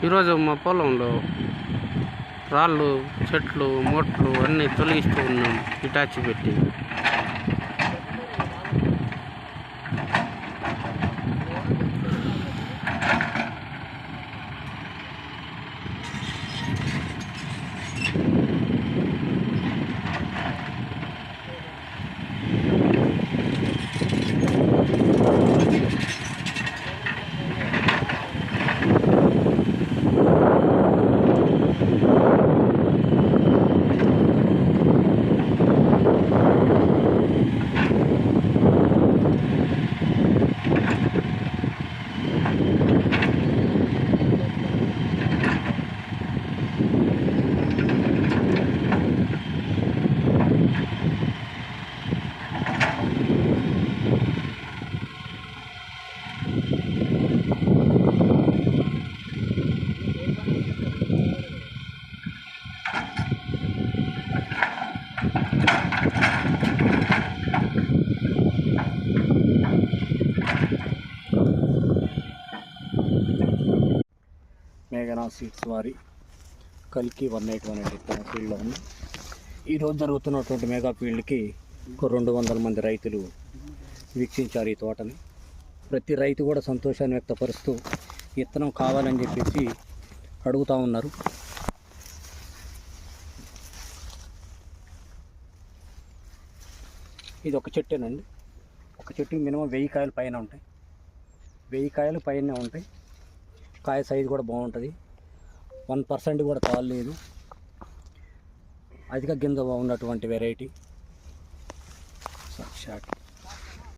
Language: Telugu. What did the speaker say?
ఈరోజు మా పొలంలో రాళ్ళు, చెట్లు, మొట్లు అన్నీ తొలగిస్తూ ఉన్నాం ఇటాచి పెట్టి. మేఘనా సీడ్స్ వారి కల్కి 181 ఫీల్డ్లో ఉంది. ఈరోజు జరుగుతున్నటువంటి మెగా ఫీల్డ్కి ఒక 200 మంది రైతులు వీక్షించారు ఈ తోటని. ప్రతి రైతు కూడా సంతోషాన్ని వ్యక్తపరుస్తూ విత్తనం కావాలని చెప్పేసి అడుగుతూ ఉన్నారు. ఇది ఒక చెట్టేనండి. ఒక చెట్టుకి మినిమం 1000 కాయలు పైన ఉంటాయి. 1000 కాయలు పైన ఉంటాయి. కాయ సైజు కూడా బాగుంటుంది. 1% కూడా తాళలేదు. అధిక గింజ ఉన్నటువంటి వెరైటీ.